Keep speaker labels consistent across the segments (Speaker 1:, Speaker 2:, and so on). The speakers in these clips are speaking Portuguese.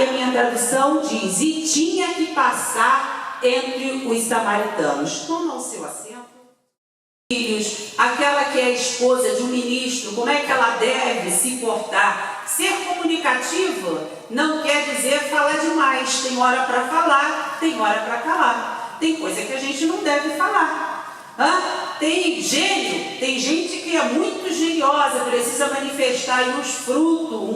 Speaker 1: Aqui a minha tradução diz: e tinha que passar entre os samaritanos. Toma o seu assento. Filhos, aquela que é a esposa de um ministro, como é que ela deve se portar? Ser comunicativa não quer dizer falar demais. Tem hora para falar, tem hora para calar. Tem coisa que a gente não deve falar. Tem gênio, tem gente que é muito geniosa, precisa manifestar aí um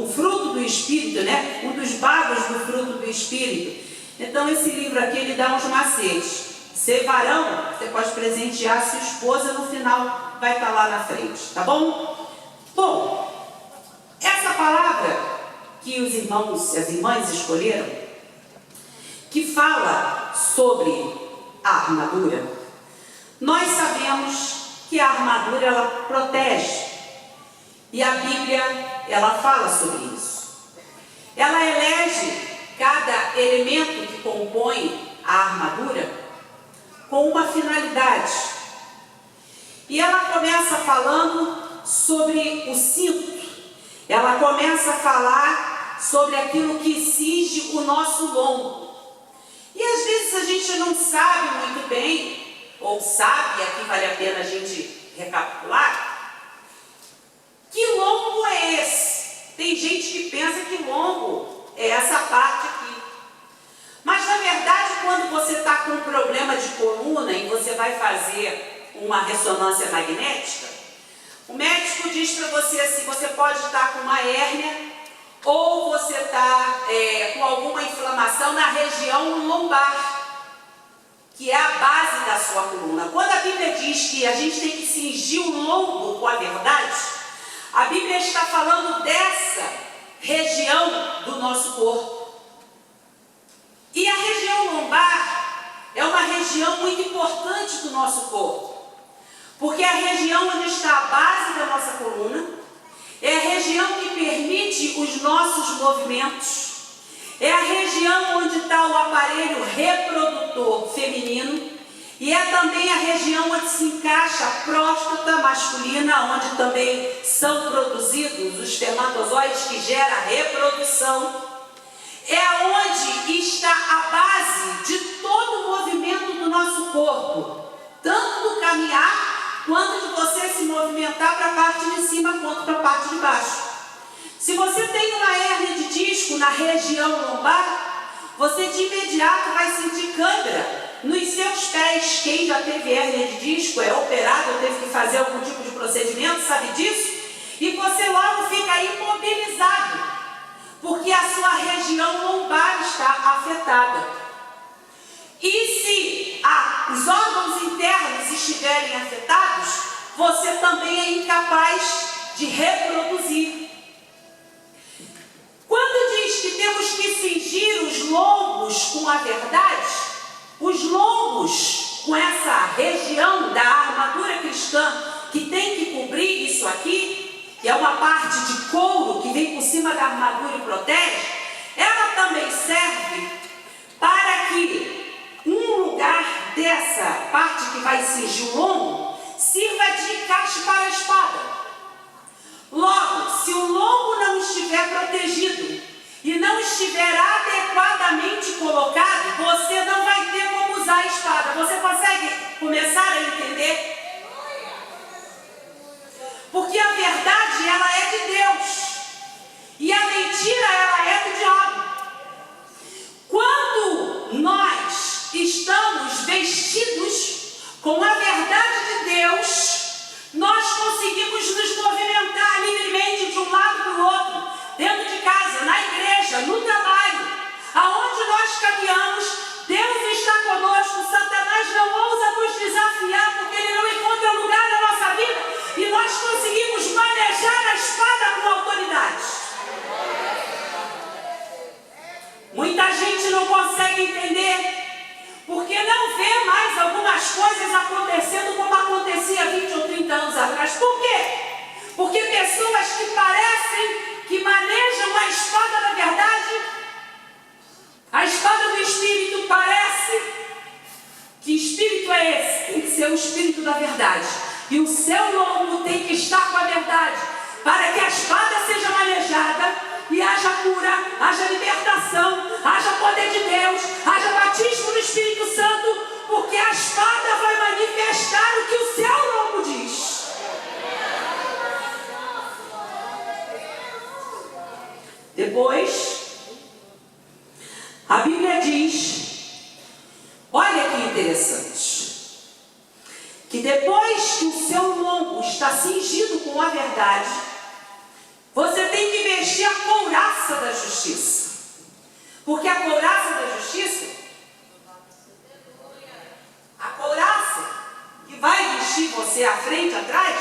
Speaker 1: fruto do Espírito, né? Um dos bagos do fruto do Espírito. Então esse livro aqui, ele dá uns macetes. Ser varão, você pode presentear sua esposa, no final vai estar lá na frente, tá bom? Bom, essa palavra que os irmãos e as irmãs escolheram, que fala sobre a armadura, nós sabemos que a armadura, ela protege, e a Bíblia, ela fala sobre isso. Ela elege cada elemento que compõe a armadura com uma finalidade. E ela começa falando sobre o cinto. Ela começa a falar sobre aquilo que cinge o nosso lombo. E às vezes a gente não sabe muito bem, ou sabe, aqui vale a pena a gente recapitular, que lombo é esse? Tem gente que pensa que lombo é essa parte aqui. Mas na verdade, quando você está com um problema de coluna e você vai fazer uma ressonância magnética, o médico diz para você assim: você pode estar com uma hérnia ou você está com alguma inflamação na região lombar, que é a base da sua coluna. Quando a Bíblia diz que a gente tem que cingir o lombo com a verdade, a Bíblia está falando dessa região do nosso corpo. E a região lombar é uma região muito importante do nosso corpo, porque é a região onde está a base da nossa coluna, é a região que permite os nossos movimentos, é a região onde está o aparelho reprodutor feminino, e é também a região onde se encaixa a próstata masculina, onde também são produzidos os espermatozoides que geram a reprodução. É onde está a base de todo o movimento do nosso corpo, tanto do caminhar, quanto de você se movimentar para a parte de cima, quanto para a parte de baixo. Se você tem uma hérnia de disco na região lombar, você de imediato vai sentir câimbra nos seus pés. Quem já teve hérnia de disco, é operado, ou teve que fazer algum tipo de procedimento, sabe disso? E você logo fica imobilizado, porque a sua região lombar está afetada. E se os órgãos internos estiverem afetados, você também é incapaz de reproduzir. Quando diz que temos que cingir os lombos com a verdade, os lombos com essa região da armadura cristã que tem que cobrir isso aqui, que é uma parte de couro que vem por cima da armadura e protege, ela também serve para que um lugar dessa parte que vai cingir o lombo sirva de encaixe para a espada. Logo, se o lombo não estiver protegido e não estiver adequadamente colocado, você não vai ter como usar a espada. Você consegue começar a entender? Porque a verdade, ela é de Deus, e a mentira, ela é do diabo. Quando nós estamos vestidos com a verdade de Deus, nós conseguimos nos movimentar livremente de um lado para o outro, dentro de casa, na igreja, no trabalho, aonde nós caminhamos. Deus está conosco. Satanás não ousa nos desafiar, porque ele não encontra lugar na nossa vida, e nós conseguimos manejar a espada com autoridade. Muita gente não consegue entender, porque não vê mais algumas coisas acontecendo como acontecia 20 ou 30 anos atrás. Por quê? Porque pessoas que parecem que manejam a espada da verdade, a espada do Espírito, parece que espírito é esse? Tem que ser o Espírito da verdade. E o seu lombo tem que estar com a verdade, para que a espada seja manejada e haja cura, haja libertação. oração, haja poder de Deus, haja batismo no Espírito Santo, porque a espada vai manifestar o que o seu lobo diz. Depois, a Bíblia diz, olha que interessante, que depois que o seu lombo está cingido com a verdade, você tem que vestir a couraça da justiça. Porque a couraça da justiça, a couraça que vai vestir você à frente, atrás,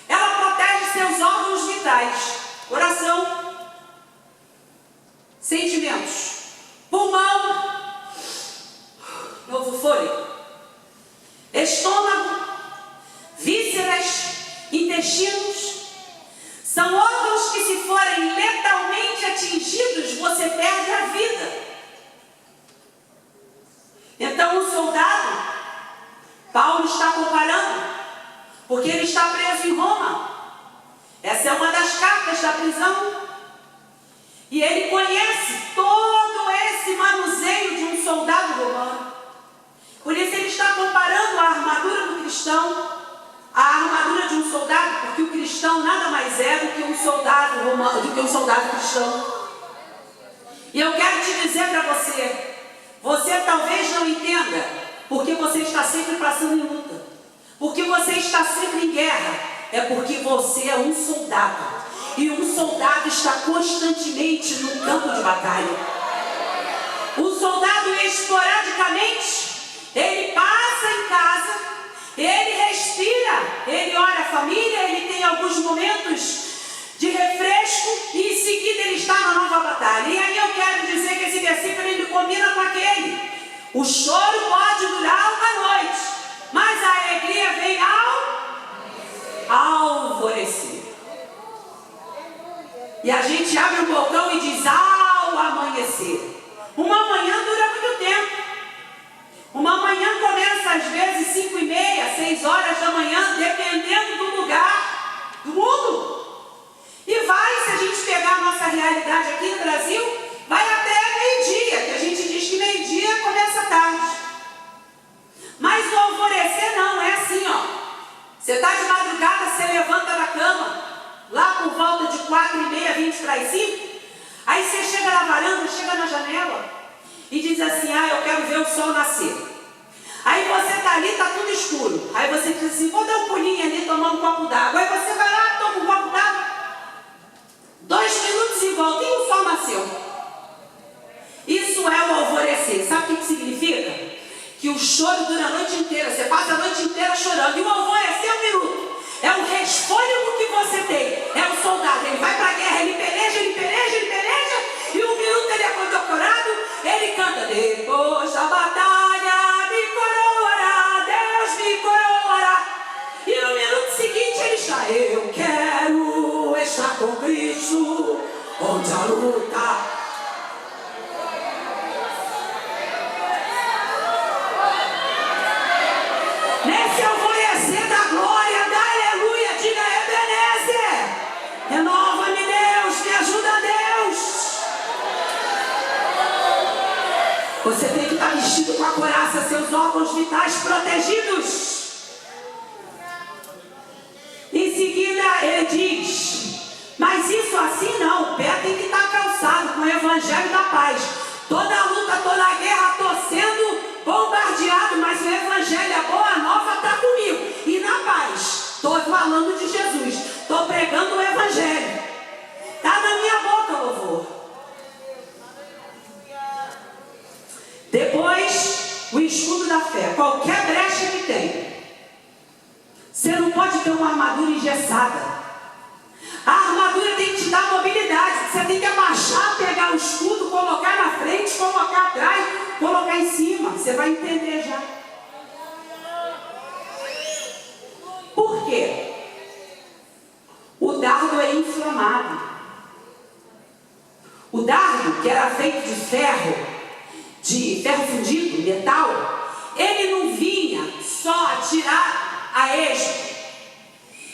Speaker 1: ela protege seus órgãos vitais, coração, sentimentos, pulmão, novo fôlego, estômago, vísceras, intestinos. São órgãos que, se forem letalmente atingidos, você perde a vida. Então o soldado, Paulo está comparando, porque ele está preso em Roma. Essa é uma das cartas da prisão. E ele conhece todo esse manuseio de um soldado romano. Por isso ele está comparando a armadura do cristão à armadura de um soldado, porque o cristão nada mais é do que um soldado romano, do que um soldado cristão. E eu quero te dizer para você, você talvez não entenda, porque você está sempre passando em luta, porque você está sempre em guerra, é porque você é um soldado. E um soldado está constantemente no campo de batalha. O soldado, esporadicamente, ele passa em casa, ele respira, ele ora a família, ele tem alguns momentos de refresco e em seguida ele está na nova batalha. E aí eu quero dizer que esse versículo ele combina com aquele. O choro pode durar uma noite, mas a alegria vem ao alvorecer. E a gente abre o balcão e diz, ao amanhecer. Uma manhã dura muito tempo. Uma manhã começa às vezes 5h30, 6 horas da manhã, dependendo do lugar, do mundo. E vai, se a gente pegar a nossa realidade aqui no Brasil, vai até meio-dia, que a gente diz que meio-dia começa tarde. Mas o alvorecer não, é assim, ó. Você está de madrugada, você levanta da cama, lá por volta de 4h30, 20 para as 5, aí você chega na varanda, chega na janela e diz assim, eu quero ver o sol nascer. Aí você está ali, está tudo escuro. Aí você diz assim, vou dar um pulinho ali, tomar um copo d'água. Aí você vai lá, toma um copo d'água, 2 minutos e volta, e o sol nasceu. Isso é o alvorecer. Sabe o que significa? Que o choro dura a noite inteira, você passa a noite inteira chorando. E o alvorecer é 1 minuto. É um resfôlego que você tem. É o soldado, ele vai para a guerra, ele peleja, ele peleja, ele peleja. E 1 minuto ele é condecorado, ele canta, depois da batalha me coroará, Deus me coroará. E no minuto seguinte ele está, eu quero estar com Cristo, onde a luta. Nesse alvorecer da glória, da aleluia, diga Ebenezer, renova-me Deus, me ajuda Deus. Você tem que estar vestido com a couraça, seus órgãos vitais protegidos. Em seguida ele diz, mas isso assim não, o pé tem que estar calçado com o evangelho da paz. Toda a luta, toda a guerra, estou sendo bombardeado, mas o evangelho, a boa nova está comigo. E na paz, estou falando de Jesus, estou pregando o evangelho. Está na minha boca, louvor. Depois, o escudo da fé. Qualquer brecha que tem, você não pode ter uma armadura engessada. A armadura tem que te dar mobilidade. Você tem que abaixar, pegar o escudo, colocar na frente, colocar atrás, colocar em cima. Você vai entender já. Por quê? O dardo é inflamado. O dardo, que era feito de ferro fundido, metal, ele não vinha só atirar a esmo.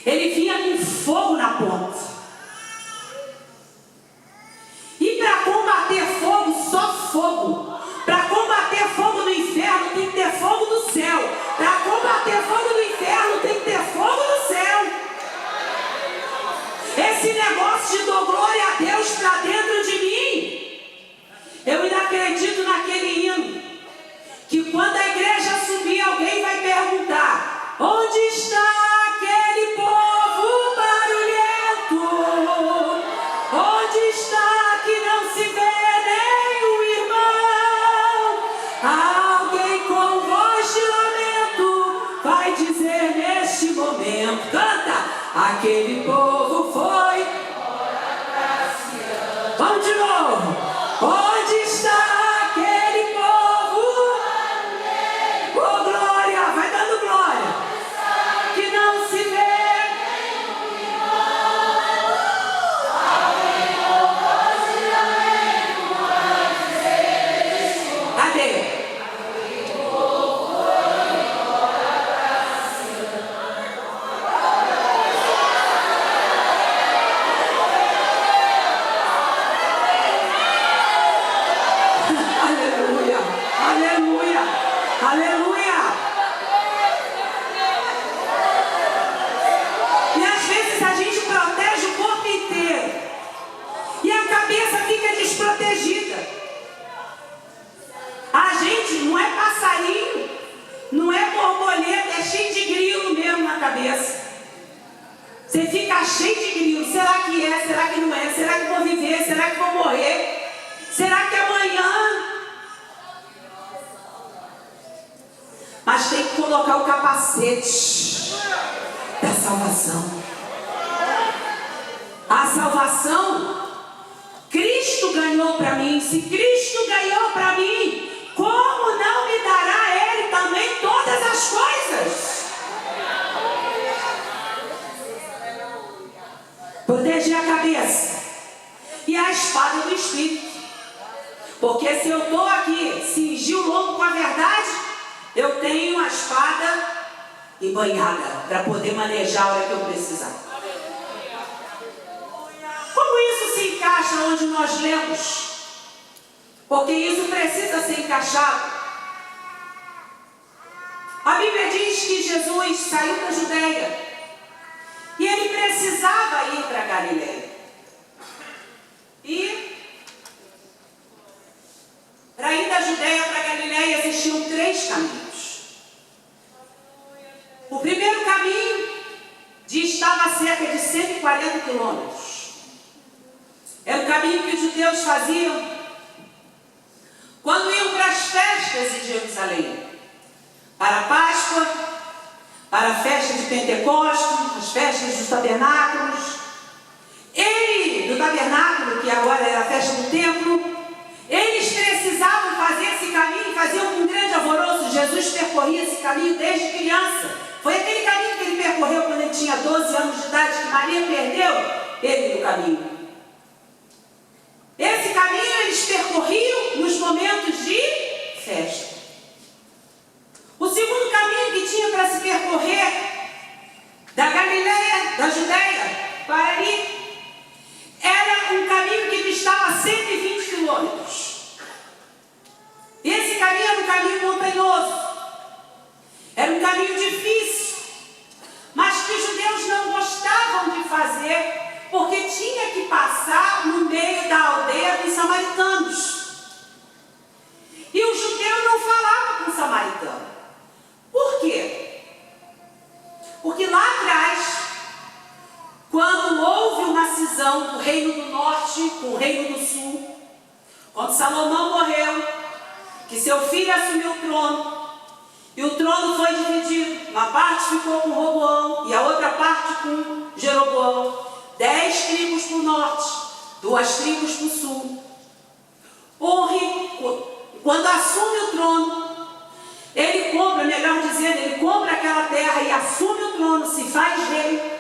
Speaker 1: Ele vinha com fogo na ponta. E para combater fogo Onde está que não se vê nem o irmão? Alguém com voz de lamento vai dizer neste momento. Canta! Aquele povo foi. Vamos de novo. Onde está aquele povo? Oh, glória! Vai dando glória. Que não se vê. Cadê? Aleluia! Aleluia! Aleluia! E às vezes a gente protege o corpo inteiro e a cabeça fica desprotegida. A gente não é passarinho, não é borboleta, é cheio de grilo mesmo na cabeça. Você fica cheio de grilo. Será que é? Será que não é? Será que vou viver? Será que vou morrer? Será que amanhã? Mas tem que colocar o capacete da salvação. A salvação, Cristo ganhou para mim. Se Cristo ganhou para mim, como não me dará Ele também todas as coisas? Proteger a cabeça e a espada do Espírito. Porque se eu estou aqui, cingir o lombo com a verdade, eu tenho a espada embanhada para poder manejar a hora que eu precisar. Como isso se encaixa onde nós lemos? Porque isso precisa ser encaixado. A Bíblia diz que Jesus saiu da Judeia e ele precisava ir para Galileia. E para ir da Judeia para Galileia existiam 3 caminhos. O primeiro caminho distava a cerca de 140 quilômetros. Era o caminho que os judeus faziam quando iam para as festas de Jerusalém. Para a Páscoa, para a festa de Pentecostes, as festas dos tabernáculos. Do tabernáculo, que agora era a festa do templo, eles precisavam fazer esse caminho, faziam com um grande alvoroço. Jesus percorria esse caminho desde criança. Foi aquele caminho que ele percorreu quando ele tinha 12 anos de idade, que Maria perdeu ele no caminho. Esse caminho eles percorriam nos momentos de festa. O segundo caminho que tinha para se percorrer da Galileia, da Judeia, para ali, era um caminho que distava a 120 quilômetros. Esse caminho era um caminho montanhoso. Era um caminho difícil, mas que os judeus não gostavam de fazer, porque tinha que passar no meio da aldeia dos samaritanos. E o judeu não falava com o samaritano. Por quê? Porque lá atrás, quando houve uma cisão do reino do norte com o reino do sul, quando Salomão morreu, que seu filho assumiu o trono, e o trono foi dividido. Uma parte ficou com Roboão e a outra parte com Jeroboão. 10 tribos para o norte, 2 tribos para o sul. Quando assume o trono, ele compra, melhor dizendo, ele compra aquela terra e assume o trono, se faz rei.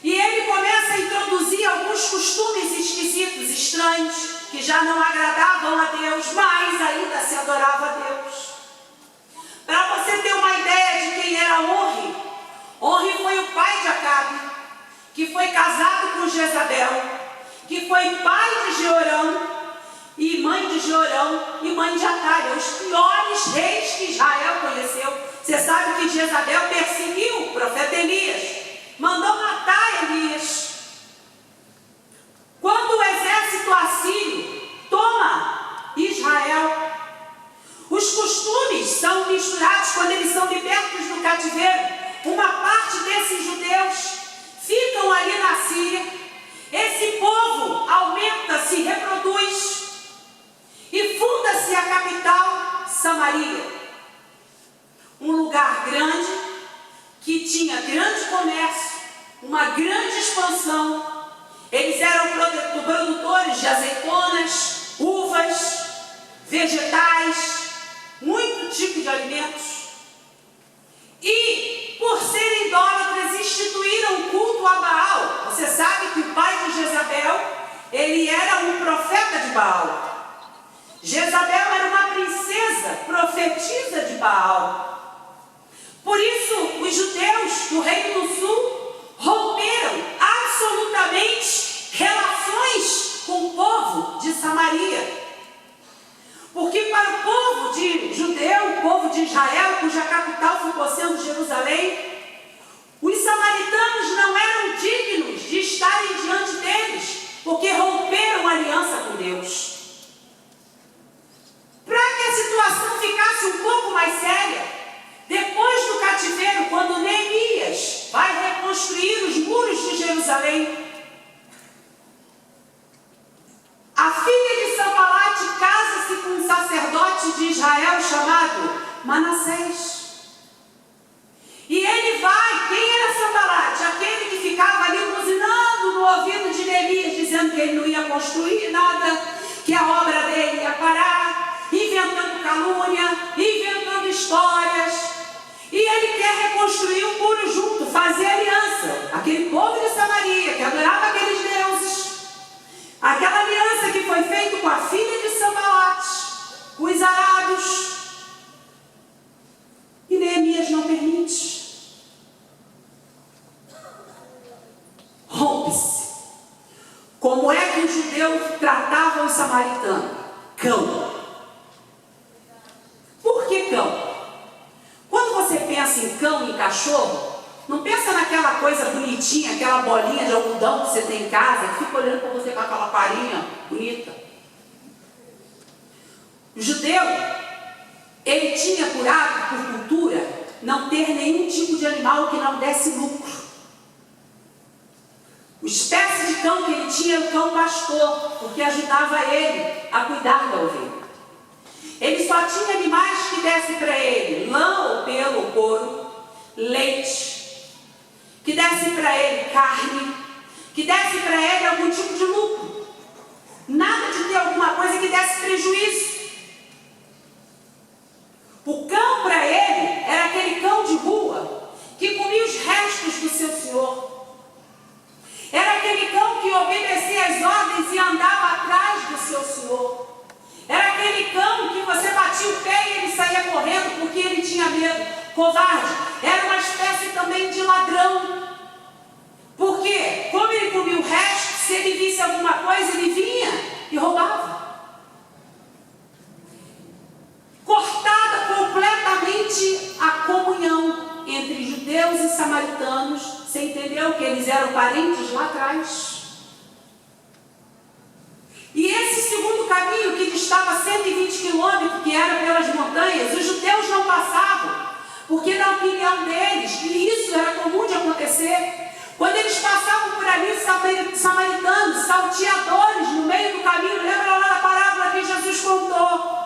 Speaker 1: E ele começa a introduzir alguns costumes esquisitos, estranhos, que já não agradavam a Deus, mas ainda se adorava a Deus. Para você ter uma ideia de quem era Onri, Onri foi o pai de Acabe, que foi casado com Jezabel, que foi pai de Jeorão, e mãe de Jeorão, e mãe de Atalia, os piores reis que Israel conheceu. Você sabe que Jezabel perseguiu o profeta Elias, mandou matar Elias. Quando o exército assírio toma Israel, os costumes são misturados quando eles são libertos do cativeiro. Uma parte desses judeus ficam ali na Síria. Esse povo uma grande expansão. Eles eram produtores de azeitonas, uvas, vegetais, muito tipo de alimentos. E, por serem idólatras, instituíram o culto a Baal. Você sabe que o pai de Jezabel, ele era um profeta de Baal. Jezabel era uma princesa, profetisa de Baal. Por isso, os judeus do Reino do Sul romperam absolutamente relações com o povo de Samaria. Porque para o povo de judeu, o povo de Israel, cuja capital ficou sendo Jerusalém, os samaritanos não eram dignos de estarem diante deles, porque romperam aliança com Deus. Para que a situação ficasse um pouco mais séria, depois do cativeiro, quando Neemias vai reconstruir os muros de Jerusalém, a filha de Sanbalate casa-se com um sacerdote de Israel chamado Manassés. E ele vai, quem era Sanbalate? Aquele que ficava ali buzinando no ouvido de Neemias, dizendo que ele não ia construir nada, que a obra dele ia parar, inventando calúnia, inventando histórias. E ele quer reconstruir um muro junto, fazer aliança. Aquele povo de Samaria, que adorava aqueles deuses, aquela aliança que foi feita com a filha de Sanbalate, os arábios. E Neemias não permite. Rompe-se. Como é que os judeus tratavam os samaritanos? Cão. Por que cão? Quando você pensa em cão e cachorro, não pensa naquela coisa bonitinha, aquela bolinha de algodão que você tem em casa, que fica olhando para você com aquela carinha bonita. O judeu, ele tinha por hábito, por cultura, não ter nenhum tipo de animal que não desse lucro. A espécie de cão que ele tinha era o cão pastor, porque ajudava ele a cuidar da ovelha. Ele só tinha animais que dessem para ele lã ou pelo ou couro, leite, que desse para ele carne, que desse para ele algum tipo de lucro. Nada de ter alguma coisa que desse prejuízo. O cão para ele era aquele cão de rua que comia os restos do seu senhor. Era aquele cão que obedecia às ordens e andava atrás do seu senhor. Era aquele cão que você batia o pé e ele saía correndo porque ele tinha medo. Covarde. Era uma espécie também de ladrão. Porque, como ele comia o resto, se ele visse alguma coisa, ele vinha e roubava. Cortada completamente a comunhão entre judeus e samaritanos. Você entendeu que eles eram parentes lá atrás? E esse segundo caminho, que distava 120 quilômetros, que era pelas montanhas, os judeus não passavam, porque na opinião deles, e isso era comum de acontecer, quando eles passavam por ali, samaritanos, salteadores no meio do caminho, lembra lá da parábola que Jesus contou?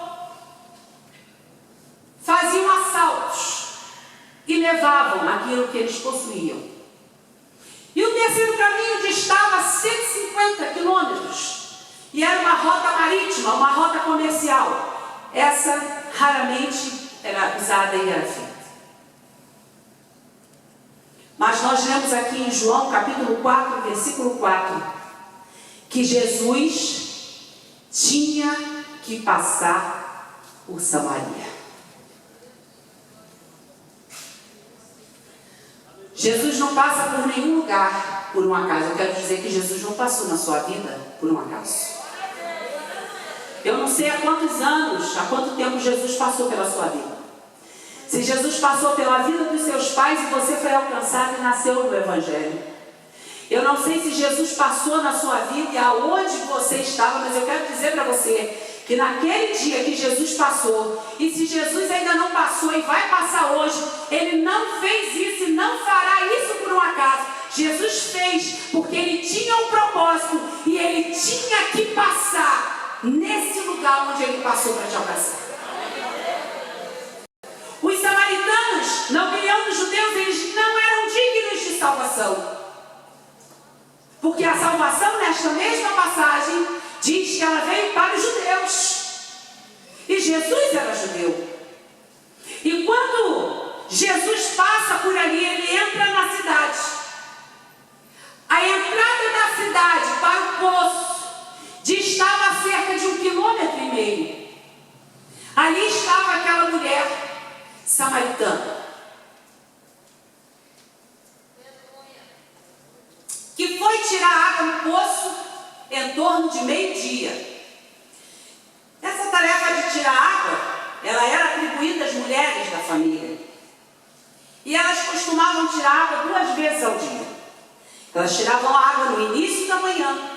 Speaker 1: Faziam assaltos e levavam aquilo que eles possuíam. E o terceiro caminho distava 150 quilômetros. E era uma rota marítima, uma rota comercial. Essa raramente era usada e era feita. Mas nós lemos aqui em João capítulo 4, versículo 4, que Jesus tinha que passar por Samaria. Jesus não passa por nenhum lugar por um acaso. Eu quero dizer que Jesus não passou na sua vida por um acaso. Eu não sei há quantos anos, há quanto tempo Jesus passou pela sua vida. Se Jesus passou pela vida dos seus pais e você foi alcançado e nasceu no Evangelho. Eu não sei se Jesus passou na sua vida e aonde você estava, mas eu quero dizer para você que naquele dia que Jesus passou, e se Jesus ainda não passou e vai passar hoje, Ele não fez isso e não fará isso por um acaso. Jesus fez porque Ele tinha um propósito e Ele tinha que passar nesse lugar onde Ele passou para te abraçar. Os samaritanos, na opinião dos judeus, eles não eram dignos de salvação. Porque a salvação, nesta mesma passagem, diz que ela veio para os judeus. E Jesus era judeu. E quando Jesus passa por ali, ele entra na cidade. A entrada da cidade para o poço distava a cerca de 1,5 quilômetros. Ali estava aquela mulher samaritana, que foi tirar água no poço em torno de meio-dia. Essa tarefa de tirar água, ela era atribuída às mulheres da família. E elas costumavam tirar água 2 vezes ao dia. Elas tiravam água no início da manhã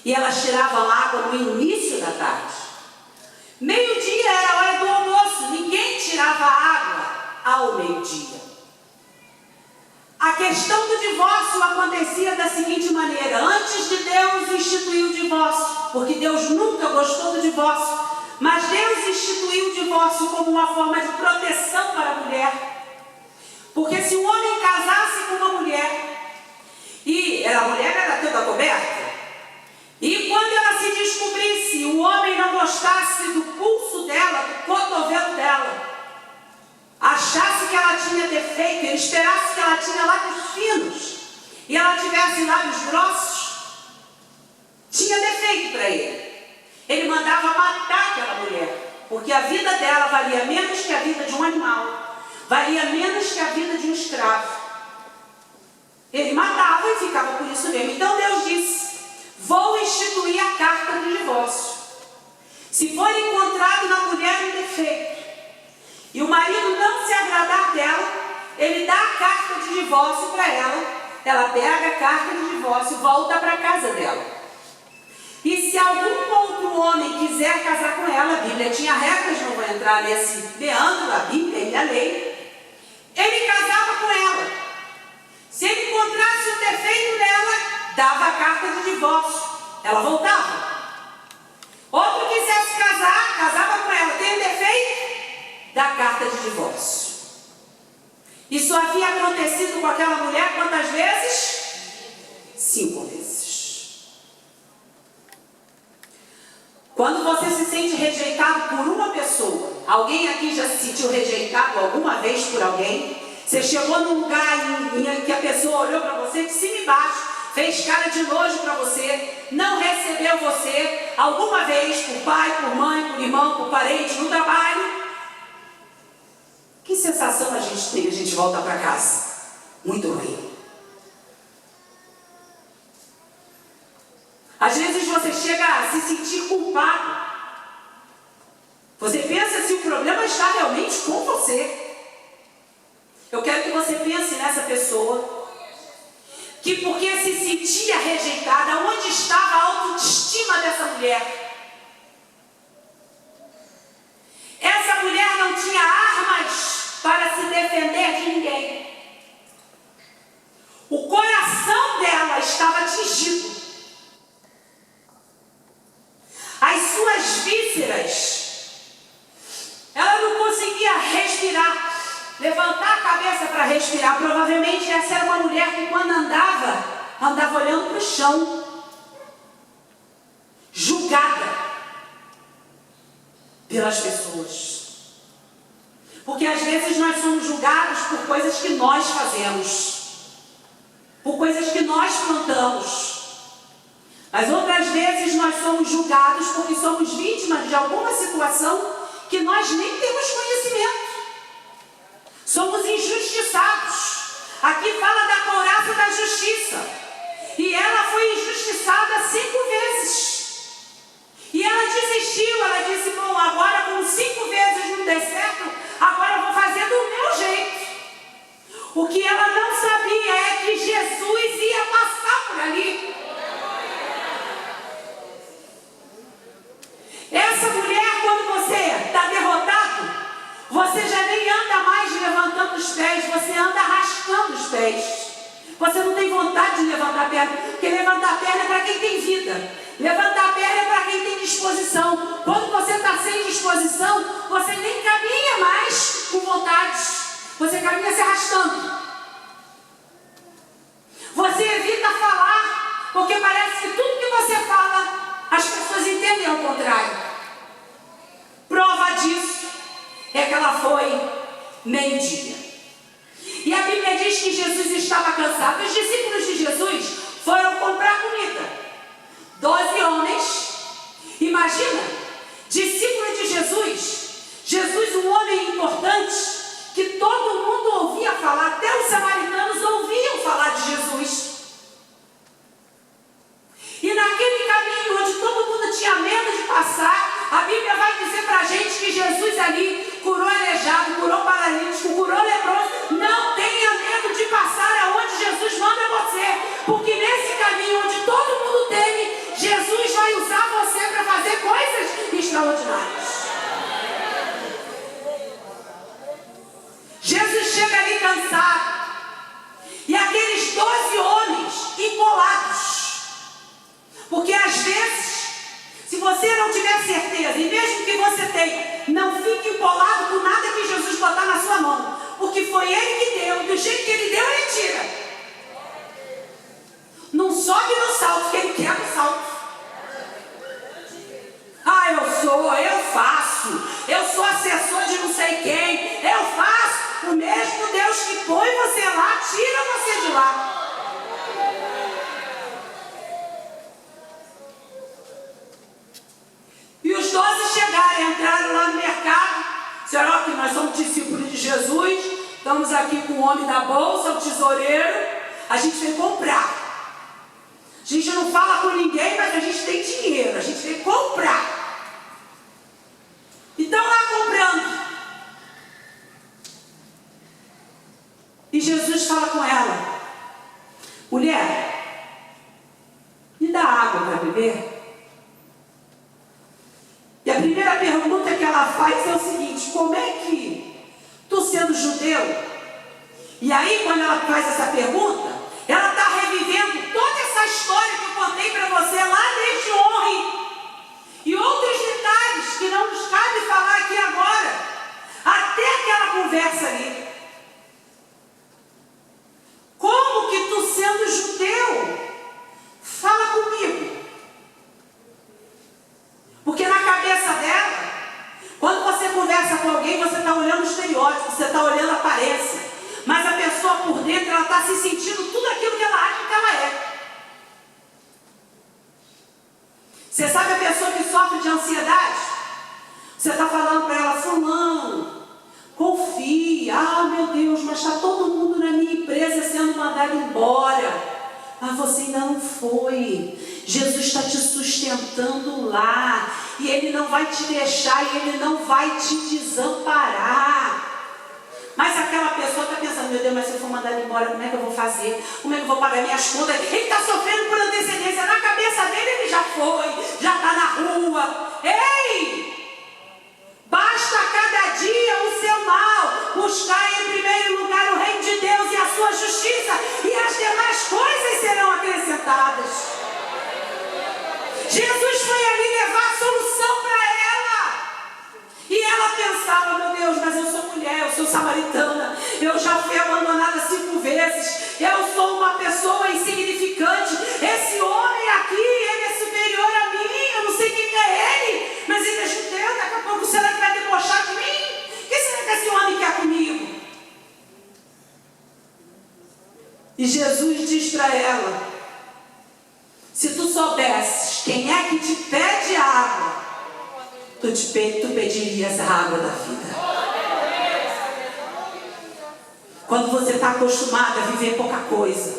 Speaker 1: e elas tiravam água no início da tarde. Meio-dia era a hora do almoço, ninguém tirava água ao meio-dia. A questão do divórcio acontecia da seguinte maneira: antes de Deus instituir o divórcio, porque Deus nunca gostou do divórcio, mas Deus instituiu o divórcio como uma forma de proteção para a mulher. Porque se um homem casasse com uma mulher, e a mulher era toda coberta, e quando ela se descobrisse, o homem não gostasse do pulso dela, do cotovelo dela, achasse que ela tinha defeito, ele esperasse que ela tinha lábios finos e ela tivesse lábios grossos, tinha defeito para ele. Ele mandava matar aquela mulher, porque a vida dela valia menos que a vida de um animal, valia menos que a vida de um escravo. Ele matava e ficava por isso mesmo. Então Deus disse: vou instituir a carta de divórcio. Se for encontrado na mulher um defeito e o marido não se agradar dela, ele dá a carta de divórcio para ela. Ela pega a carta de divórcio e volta para a casa dela. E se algum outro homem quiser casar com ela, a Bíblia tinha regras, não vou entrar nesse meandro, a Bíblia e a lei, ele casava com ela. Se ele encontrasse o defeito nela, dava a carta de divórcio, ela voltava. Outro quisesse casar, casava com ela, tem um defeito? Da carta de divórcio. Isso havia acontecido com aquela mulher quantas vezes? 5 vezes. Quando você se sente rejeitado por uma pessoa, alguém aqui já se sentiu rejeitado alguma vez por alguém? Você chegou num lugar em que a pessoa olhou para você de cima e baixo, fez cara de nojo para você, não recebeu você alguma vez por pai, por mãe, por irmão, por parente, no trabalho? Que sensação a gente tem? A gente volta para casa muito ruim. Às vezes você chega a se sentir culpado. Você pensa se o problema está realmente com você. Eu quero que você pense nessa pessoa que, porque se sentia rejeitada, onde estava a autoestima dessa mulher? Essa mulher não tinha armas para se defender de ninguém. O coração dela estava atingido. As suas vísceras, ela não conseguia respirar, levantar a cabeça para respirar. Provavelmente essa era uma mulher que, quando andava olhando para o chão, julgada pelas pessoas. Porque às vezes nós somos julgados por coisas que nós fazemos, por coisas que nós plantamos. Mas outras vezes nós somos julgados porque somos vítimas de alguma situação que nós nem temos conhecimento. Somos injustiçados. Aqui fala da couraça da justiça. E ela foi injustiçada 5 vezes. E ela desistiu, ela disse: bom, agora com 5 vezes não der certo, agora eu vou fazer do meu jeito. O que ela não sabia é que Jesus ia passar por ali. Essa mulher, quando você está derrotado, você já nem anda mais levantando os pés, você anda arrastando os pés. Você não tem vontade de levantar a perna, porque levantar a perna é para quem tem vida. Levantar a perna é para quem tem disposição. Quando você está sem disposição, você nem caminha mais com vontade. Você caminha se arrastando. Você evita falar, Porque parece que tudo que você fala, as pessoas entendem ao contrário. Prova disso é que ela foi meio-dia. E a Bíblia diz que Jesus estava cansado. Os discípulos de Jesus foram comprar comida. 12 homens. Imagina, discípulo de Jesus. Jesus, um homem importante, que todo mundo ouvia falar. Até os samaritanos ouviam falar de Jesus. E naquele caminho onde todo mundo tinha medo de passar, a Bíblia vai dizer para a gente que Jesus ali curou aleijado, curou paralítico, curou leproso. Não tenha medo de passar aonde Jesus manda você, porque nesse caminho onde todo mundo teme, Jesus vai usar você para fazer coisas extraordinárias. Jesus chega ali cansado, e aqueles 12 homens empolados. Porque às vezes, se você não tiver certeza, e mesmo que você tenha, não fique empolado com nada que Jesus botar na sua mão. Porque foi Ele que deu, do jeito que Ele deu, Ele tira. Não sobe no salto, que Ele quer o salto. Ah, eu faço, eu sou assessor de não sei quem, eu faço. O mesmo Deus que põe você lá, tira você de lá. E os 12 chegaram, entraram lá no mercado. Será que nós somos discípulos de Jesus? Estamos aqui com o homem da bolsa, o tesoureiro. A gente veio comprar. A gente não fala com ninguém, mas a gente tem dinheiro. A gente veio comprar. E estão lá comprando. E Jesus fala com ela: mulher, me dá água para beber? E a primeira pergunta que ela faz é o seguinte: como é que tu, sendo judeu? E aí, quando ela faz essa pergunta, ela está revivendo toda essa história que eu contei para você lá desde ontem. E outros detalhes que não nos cabe falar aqui agora. Até aquela conversa ali. Como que tu, sendo judeu, fala comigo? Porque na cabeça dela, quando você conversa com alguém, você está olhando o estereótipo, você está olhando a aparência. Mas a pessoa por dentro, ela está se sentindo tudo aquilo que ela acha que ela é. Você sabe a pessoa que sofre de ansiedade? Você está falando para ela: fulano, confia. Ah, meu Deus, mas está todo mundo na minha empresa sendo mandado embora. Ah, você ainda não foi. Jesus está te sustentando lá. E Ele não vai te deixar, e Ele não vai te desamparar. Mas aquela pessoa está pensando: meu Deus, mas se eu for mandado embora, como é que eu vou fazer? Como é que eu vou pagar minhas contas? Ele está sofrendo por antecedência. Na cabeça dele, ele já foi, já está na rua. Ei! Basta cada dia o seu mal. Buscar em primeiro lugar o reino de Deus e a sua justiça, e as demais coisas serão acrescentadas. Jesus foi ali levar a solução para ela. E ela pensava: meu Deus, mas eu sou mulher, eu sou samaritana, eu já fui abandonada 5 vezes, eu sou uma pessoa insignificante. Esse homem aqui, ele é superior a mim, eu não sei quem é ele, mas ele é judeu. Daqui a pouco será que vai debochar de mim? O que será que esse homem quer comigo? E Jesus diz para ela: se tu soubesses quem é que te pede água, tu pedirias a água da vida. Quando você está acostumado a viver pouca coisa,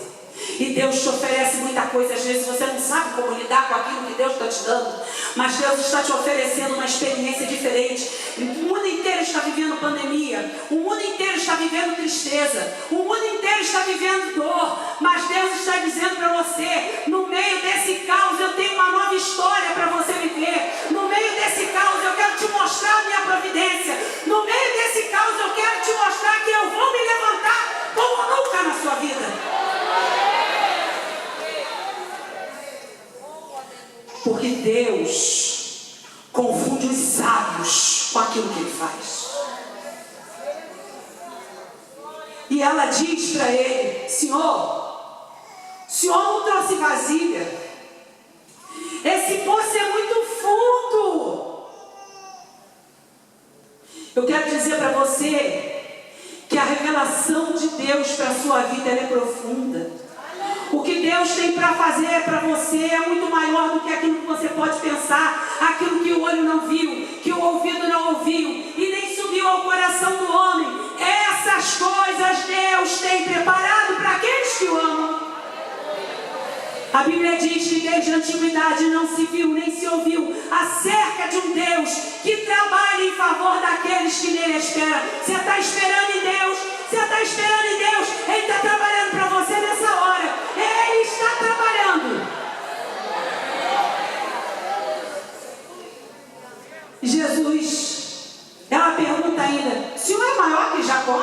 Speaker 1: e Deus te oferece muita coisa, às vezes você não sabe como lidar com aquilo que Deus está te dando, mas Deus está te oferecendo uma experiência diferente. O mundo inteiro está vivendo pandemia, o mundo inteiro está vivendo tristeza, o mundo inteiro está vivendo dor, mas Deus está dizendo para você: no meio desse caos eu tenho uma nova história para você viver. No meio desse caos eu quero te mostrar a minha providência. No meio desse caos eu quero te mostrar que eu vou me levantar como nunca na sua vida. Porque Deus confunde os sábios com aquilo que Ele faz. E ela diz para ele: Senhor, Senhor não trouxe vasilha. Esse poço é muito fundo. Eu quero dizer para você que a revelação de Deus para a sua vida ela é profunda. O que Deus tem para fazer para você é muito maior do que aquilo que você pode pensar, aquilo que o olho não viu, que o ouvido não ouviu e nem subiu ao coração do homem. Essas coisas Deus tem preparado para aqueles que o amam. A Bíblia diz que desde a antiguidade não se viu nem se ouviu acerca de um Deus que trabalha em favor daqueles que nele esperam. Você está esperando em Deus? Você está esperando em Deus? Ele está trabalhando para você nessa hora. Ele está trabalhando. Jesus, ela pergunta ainda: o Senhor é maior que Jacó?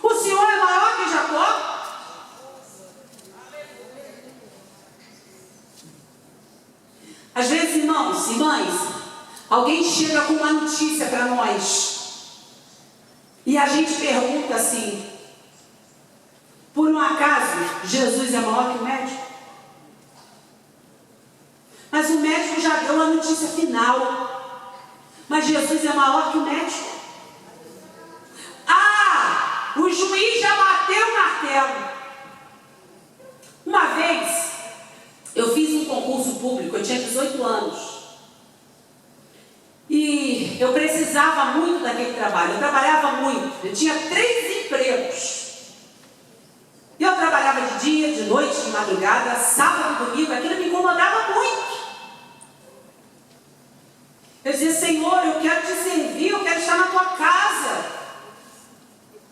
Speaker 1: O Senhor é maior que Jacó? Às vezes, irmãos e mães, alguém chega com uma notícia para nós e a gente pergunta assim: por um acaso Jesus é maior que o médico? Mas o médico já deu a notícia final. Mas Jesus é maior que o médico? Ah, o juiz já bateu o martelo. Uma vez eu fiz um concurso público, eu tinha 18 anos. E eu precisava muito daquele trabalho, eu trabalhava muito, eu tinha 3 empregos. Eu trabalhava de dia, de noite, de madrugada, sábado, domingo, aquilo me incomodava muito. Eu dizia: Senhor, eu quero te servir, eu quero estar na tua casa.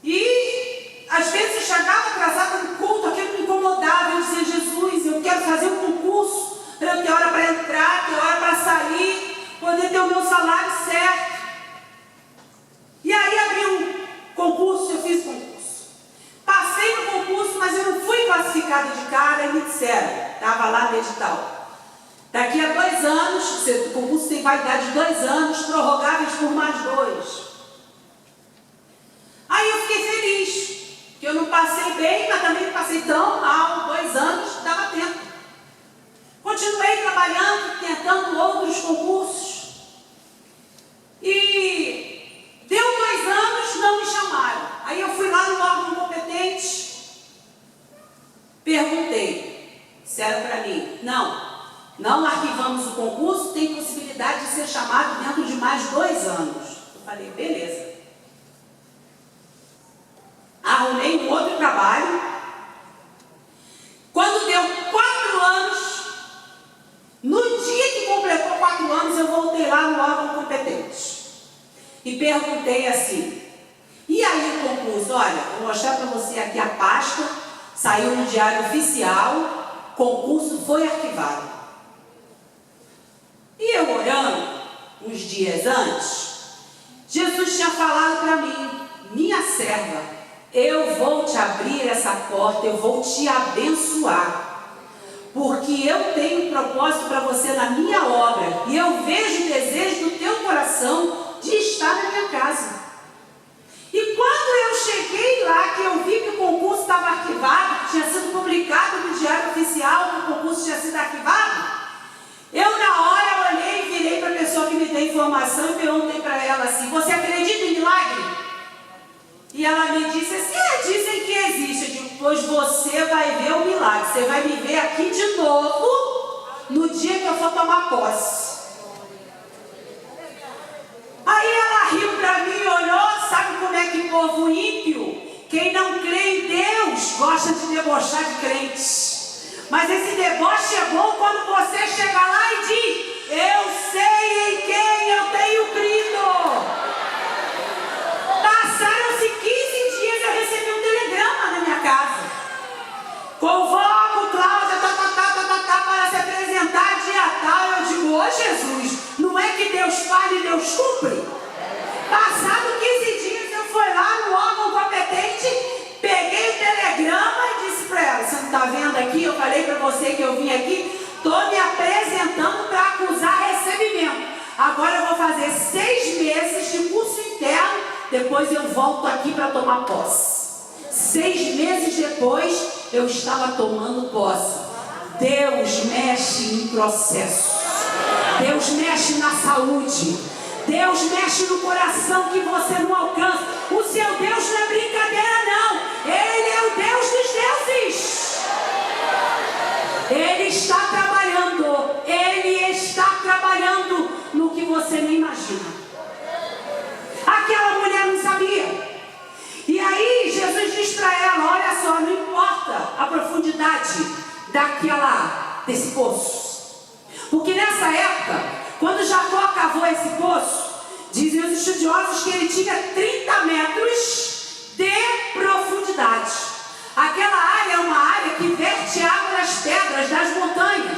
Speaker 1: E às vezes eu chegava atrasada no culto, aquilo me incomodava. Eu dizia: Jesus, eu quero fazer um concurso, para eu ter hora para entrar, ter hora para sair, poder ter o meu salário certo. E aí abri um concurso, eu fiz concurso. Passei no concurso, mas eu não fui classificada de cara, e me disseram, estava lá no edital: daqui a 2 anos, o concurso tem validade de 2 anos, prorrogáveis por mais 2. Aí eu fiquei feliz, que eu não passei bem, mas também não passei tão mal. 2 anos, dava tempo. Continuei trabalhando, tentando outros concursos. E deu 2 anos, não me chamaram. Aí eu fui lá no órgão competente, perguntei, disseram para mim: não arquivamos o concurso, tem possibilidade de ser chamado dentro de mais 2 anos. Eu falei: beleza. Arrumei um outro trabalho. Quando deu 4 anos, no dia que completou 4 anos, eu voltei lá no órgão competente e perguntei assim: e aí o concurso? Olha, vou mostrar para você aqui a pasta, saiu no diário oficial, concurso foi arquivado. E eu orando, uns dias antes, Jesus tinha falado para mim: minha serva, eu vou te abrir essa porta, eu vou te abençoar, porque eu tenho um propósito para você na minha obra, e eu vejo o desejo do teu coração de estar na minha casa. E quando eu cheguei lá, que eu vi que o concurso estava arquivado, que tinha sido publicado no diário oficial, que o concurso tinha sido arquivado, eu na hora olhei e virei para a pessoa que me deu informação e perguntei para ela assim: você acredita em milagre? E ela me disse assim: dizem que existe. Eu digo: pois você vai ver o milagre, você vai me ver aqui de novo no dia que eu for tomar posse. Aí ela riu para mim e olhou. Sabe como é que povo ímpio, quem não crê em Deus, gosta de debochar de crentes. Mas esse deboche é bom quando você chega lá e diz: eu sei em quem eu tenho crido. Passaram-se 15 dias, eu recebi um telegrama na minha casa: convoco Cláudia para se apresentar dia tal. Eu digo: ô Jesus, não é que Deus fala e Deus cumpre? Passado 15 dias eu fui lá no órgão competente, peguei o telegrama e disse para ela: você não está vendo aqui? Eu falei para você que eu vim aqui, estou me apresentando para acusar recebimento. Agora eu vou fazer 6 meses de curso interno, depois eu volto aqui para tomar posse. 6 meses depois, eu estava tomando posse. Deus mexe em processo. Deus mexe na saúde. Deus mexe no coração que você não alcança. O seu Deus não é brincadeira, não. Ele é o Deus dos deuses. Ele está trabalhando. Ele está trabalhando no que você nem imagina. Aquela mulher não sabia. E aí Jesus diz para ela, olha só, não importa a profundidade desse poço. Porque nessa época, quando Jacó cavou esse poço, dizem os estudiosos que ele tinha 30 metros de profundidade. Aquela área é uma área que verte água das pedras, das montanhas.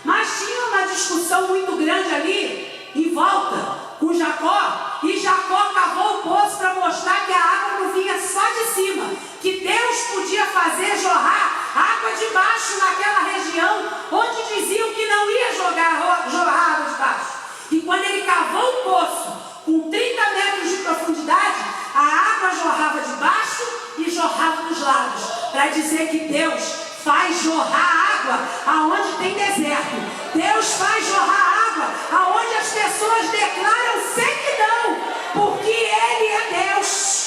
Speaker 1: Mas tinha uma discussão muito grande ali, em volta, com Jacó. E Jacó cavou o poço para mostrar que a água não vinha só de cima. Que Deus podia fazer jorrar água de baixo naquela região, onde diziam que não ia jorrar água de baixo. E quando ele cavou o poço, com 30 metros de profundidade, a água jorrava de baixo e jorrava dos lados, para dizer que Deus faz jorrar água aonde tem deserto. Deus faz jorrar água aonde as pessoas declaram sequidão, porque Ele é Deus.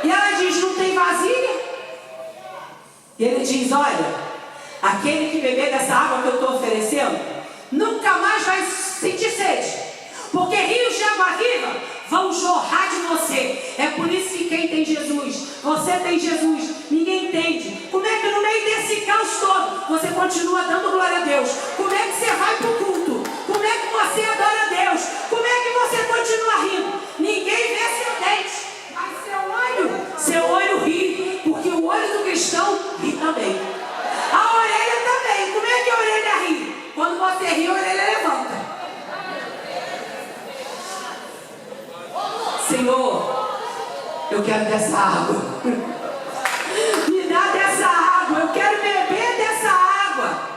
Speaker 1: E ela diz, não tem vasilha? E ele diz, olha, aquele que beber dessa água que eu estou oferecendo, nunca mais vai sentir sede, porque rios de água viva vão jorrar de você. É por isso que quem tem Jesus, você tem Jesus, ninguém entende. Como é que no meio desse caos todo, você continua dando glória a Deus? Como é que você vai para o culto? Como é que você adora a Deus? Como é que você continua rindo? Ninguém vê seu dente, mas seu olho ri, porque o olho do cristão ri também. A orelha também. Como é que a orelha ri? Quando você ri, a orelha levanta. Senhor, eu quero dessa água. Me dá dessa água. Eu quero beber dessa água.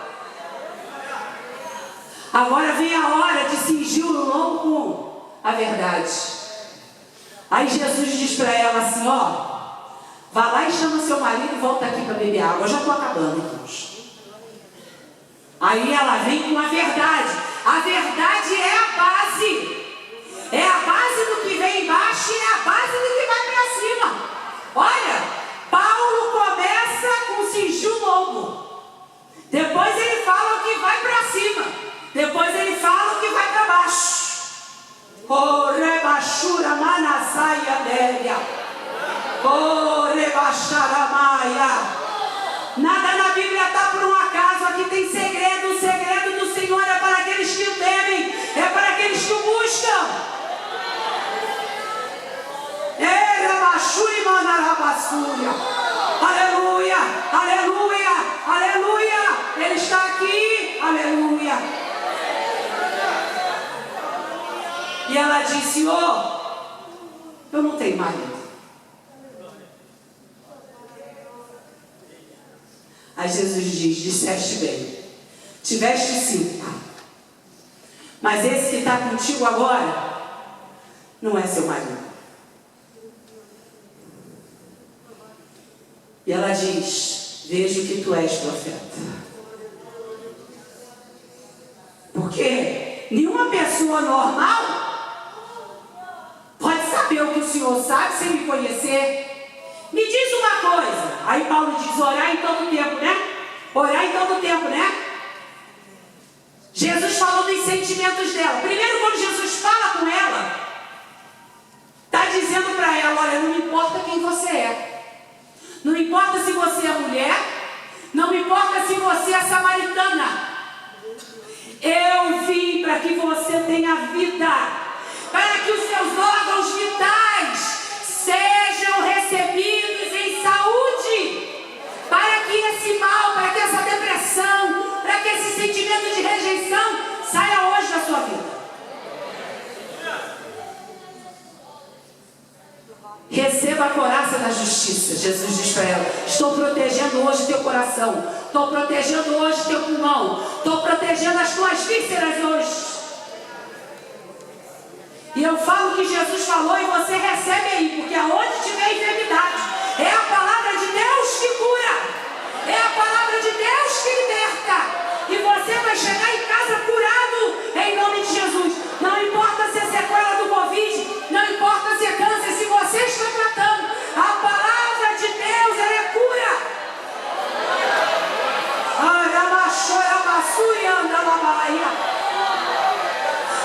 Speaker 1: Agora vem a hora de cingir o lombo com a verdade. Aí Jesus diz para ela assim, ó, vá lá e chama seu marido e volta aqui para beber água. Eu já estou acabando, irmãos. Aí ela vem com a verdade. A verdade é a base. É a base do que vem embaixo e é a base do que vai para cima. Olha, Paulo começa com cingir o lombo. Depois ele fala o que vai para cima. Depois ele fala o que vai para baixo. Oh, rebachura manasaia délia. Oh, rebaixaramaia. Nada na Bíblia está por um acaso. Aqui tem segredo. O segredo do Senhor é para aqueles que o temem. É para aqueles que o buscam. Aleluia, aleluia, aleluia. Ele está aqui. Aleluia. E ela disse, Senhor, eu não tenho marido. Aí Jesus diz, disseste bem, tiveste 5, mas esse que está contigo agora não é seu marido. E ela diz, vejo que tu és profeta. Porque nenhuma pessoa normal pode saber o que o Senhor sabe sem me conhecer. Me diz uma coisa. Aí Paulo diz, orar em todo tempo, né? Orar em todo tempo, né? Jesus falou dos sentimentos dela. Primeiro, quando Jesus fala com ela, está dizendo para ela, olha, não importa quem você é. Não importa se você é mulher, não importa se você é samaritana. Eu vim para que você tenha vida, para que os seus órgãos vitais sejam recebidos em saúde, para que esse mal, para que essa depressão, para que esse sentimento de rejeição saia hoje da sua vida. Receba a couraça da justiça. Jesus diz para ela, estou protegendo hoje teu coração, estou protegendo hoje teu pulmão, estou protegendo as tuas vísceras hoje. E eu falo o que Jesus falou e você recebe aí, porque aonde tiver enfermidade, é a palavra de Deus que cura, é a palavra de Deus que liberta. E você vai chegar em casa curado em nome de Jesus. Não importa se é sequela do Covid, não importa se é câncer, se você está tratando, a palavra de Deus, ela é cura.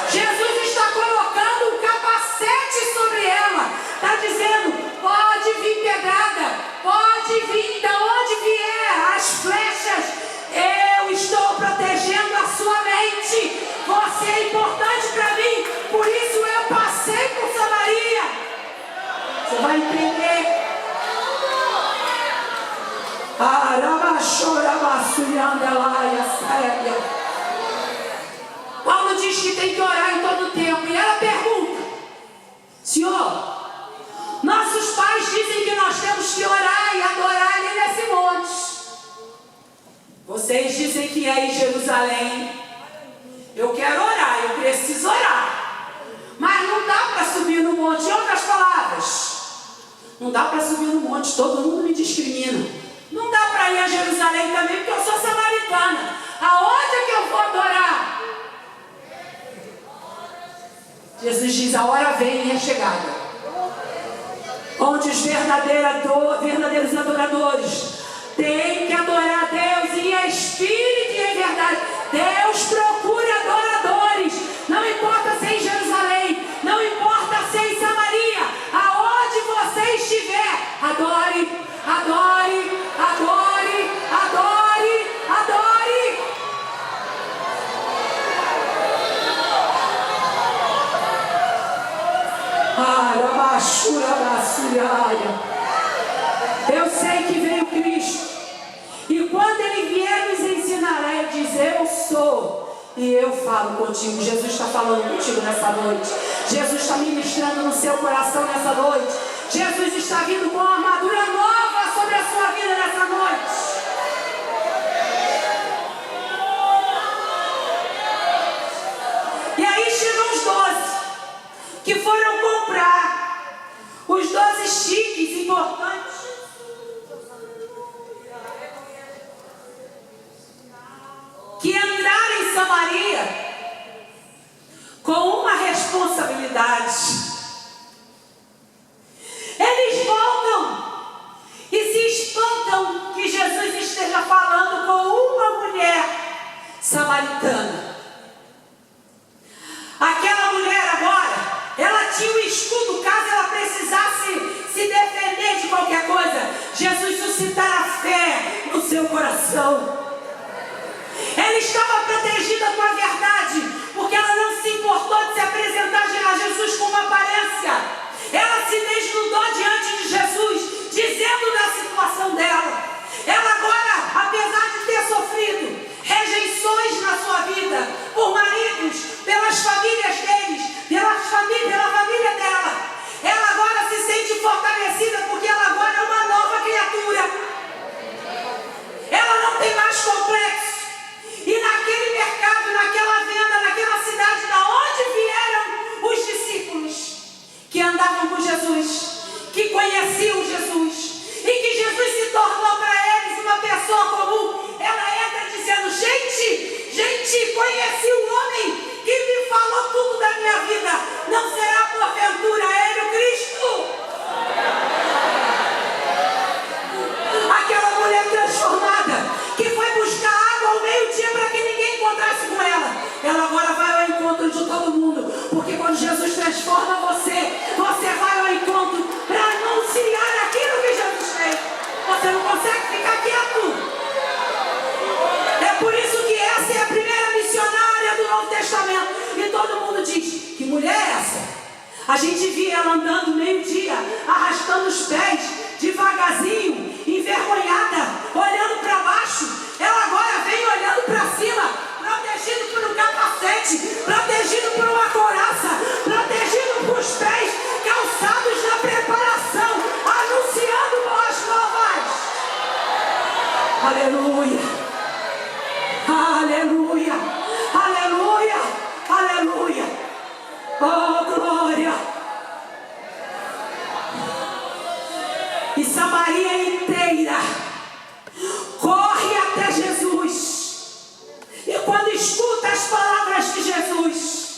Speaker 1: Jesus está colocando um capacete sobre ela. Está dizendo, pode vir pedrada, pode vir da onde vier as flechas. Eu estou protegendo a sua mente. Você é importante para mim. Por isso eu passei por Samaria. Você vai entender. Paulo diz que tem que orar em todo tempo. E ela pergunta: Senhor, nossos pais dizem que nós temos que orar e adorar ali nesse monte. Vocês dizem que é em Jerusalém. Eu quero orar, eu preciso orar. Mas não dá para subir no monte. Em outras palavras, não dá para subir no monte, todo mundo me discrimina. Não dá para ir a Jerusalém também, porque eu sou samaritana. Aonde é que eu vou adorar? Jesus diz, a hora vem e é chegada, onde os verdadeiros adoradores têm que adorar a Deus em espírito e em verdade. Deus procura adoradores. Não importa se é em Jerusalém, não importa se é em Samaria, aonde você estiver, adore, adore, adore, adore, adore. Eu sei que veio Cristo, e quando Ele vier nos ensinará, Ele diz, eu sou, e eu falo contigo. Jesus está falando contigo nessa noite. Jesus está ministrando no seu coração nessa noite. Jesus está vindo com uma armadura nova sobre a sua vida nessa noite. E aí chegam os 12 que foram comprar os 12 chiques importantes. Que entraram em Samaria com uma responsabilidade. Eles voltam e se espantam que Jesus esteja falando com uma mulher samaritana. Aquela mulher agora, ela tinha um escudo caso ela precisasse se defender de qualquer coisa. Jesus suscitará fé no seu coração. Ela estava protegida com a verdade, porque ela não se importou de se apresentar a Jesus com uma aparência. Ela se desnudou diante de Jesus, dizendo da situação dela. Ela agora, apesar de ter sofrido rejeições na sua vida, por maridos, pelas famílias deles, pela família dela, ela agora se sente fortalecida, porque ela agora é uma nova criatura. Ela não tem mais complexo. E naquele mercado, naquela venda, naquela cidade, da onde vieram os discípulos que andavam com Jesus, que conheciam Jesus, e que Jesus se tornou para eles uma pessoa comum, ela entra dizendo, gente, conheci um homem que me falou tudo da minha vida, não será porventura ele o Cristo? Aquela mulher transformada, que foi buscar água ao meio-dia para que ninguém encontrasse com ela, ela agora vai ao encontro de todo mundo, porque quando Jesus transforma você vai ao encontro para anunciar aquilo que Jesus fez. Você não consegue ficar quieto. É por isso que essa é a primeira missionária do Novo Testamento, e todo mundo diz, que mulher é essa? A gente via ela andando meio-dia, arrastando os pés, devagarzinho, envergonhada, olhando para baixo. Ela agora vem olhando para cima, protegido por um capacete, protegido por uma couraça, protegido por os pés calçados na preparação, anunciando boas novas. Aleluia, aleluia, aleluia, aleluia. Oh, glória! E Samaria inteira corre até Jesus. E quando escuta as palavras de Jesus,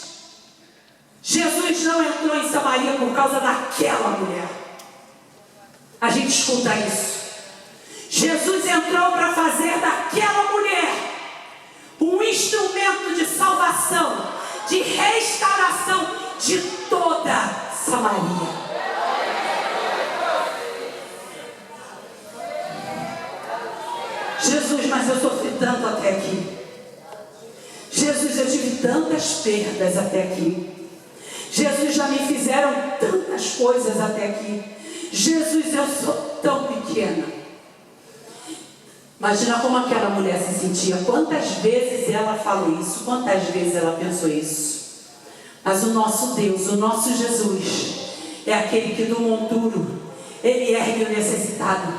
Speaker 1: Jesus não entrou em Samaria por causa daquela mulher. A gente escuta isso. Jesus entrou para fazer daquela mulher um instrumento de salvação, de restauração de toda Samaria. Jesus, mas eu sofri tanto até aqui. Jesus, eu tive tantas perdas até aqui. Jesus, já me fizeram tantas coisas até aqui. Jesus, eu sou tão pequena. Imagina como aquela mulher se sentia. Quantas vezes ela falou isso? Quantas vezes ela pensou isso? Mas o nosso Deus, o nosso Jesus, é aquele que do monturo, Ele ergue o necessitado.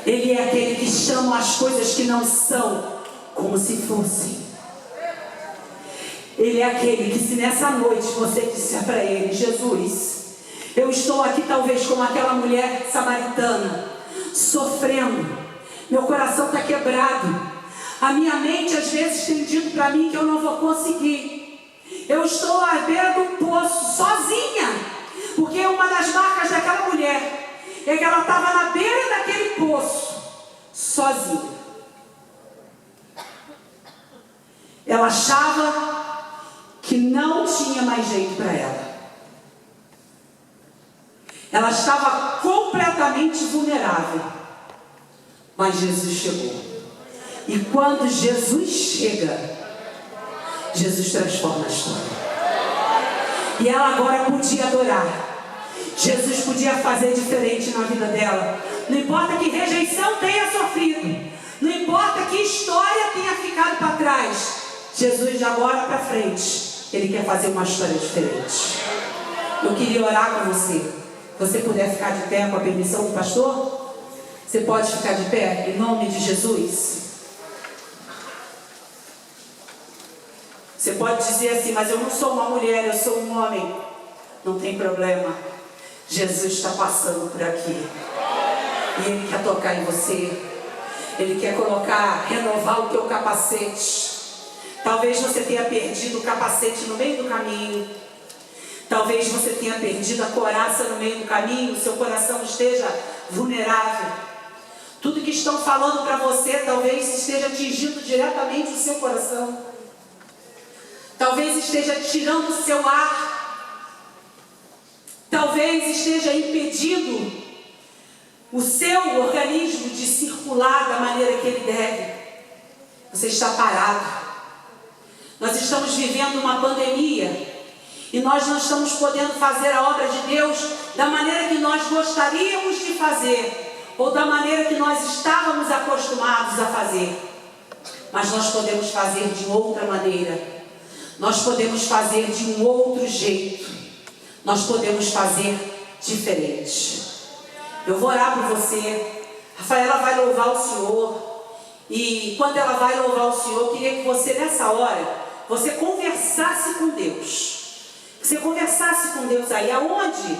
Speaker 1: Ele é aquele que chama as coisas que não são como se fossem. Ele é aquele que, se nessa noite você disser para Ele: Jesus, eu estou aqui talvez como aquela mulher samaritana, sofrendo, meu coração está quebrado, a minha mente às vezes tem dito para mim que eu não vou conseguir, eu estou à beira do poço, sozinha, porque uma das marcas daquela mulher é que ela estava na beira daquele poço, sozinha. Ela achava que não tinha mais jeito para ela. Ela estava completamente vulnerável. Mas Jesus chegou. E quando Jesus chega, Jesus transforma a história. E ela agora podia adorar. Jesus podia fazer diferente na vida dela. Não importa que rejeição tenha sofrido, não importa que história tenha ficado para trás, Jesus de agora para frente, Ele quer fazer uma história diferente. Eu queria orar com você. Se você puder ficar de pé com a permissão do pastor, você pode ficar de pé em nome de Jesus. Você pode dizer assim: mas eu não sou uma mulher, eu sou um homem. Não tem problema. Jesus está passando por aqui. E Ele quer tocar em você. Ele quer renovar o teu capacete. Talvez você tenha perdido o capacete no meio do caminho. Talvez você tenha perdido a couraça no meio do caminho. O seu coração esteja vulnerável. Tudo que estão falando para você talvez esteja atingindo diretamente o seu coração. Talvez esteja tirando o seu ar. Talvez esteja impedindo o seu organismo de circular da maneira que ele deve. Você está parado. Nós estamos vivendo uma pandemia e nós não estamos podendo fazer a obra de Deus da maneira que nós gostaríamos de fazer, ou da maneira que nós estávamos acostumados a fazer. Mas nós podemos fazer de outra maneira. Nós podemos fazer de um outro jeito. Nós podemos fazer diferente. Eu vou orar por você. Rafaela vai louvar o Senhor. E quando ela vai louvar o Senhor, eu queria que você, nessa hora, você conversasse com Deus. Que você conversasse com Deus aí. Aonde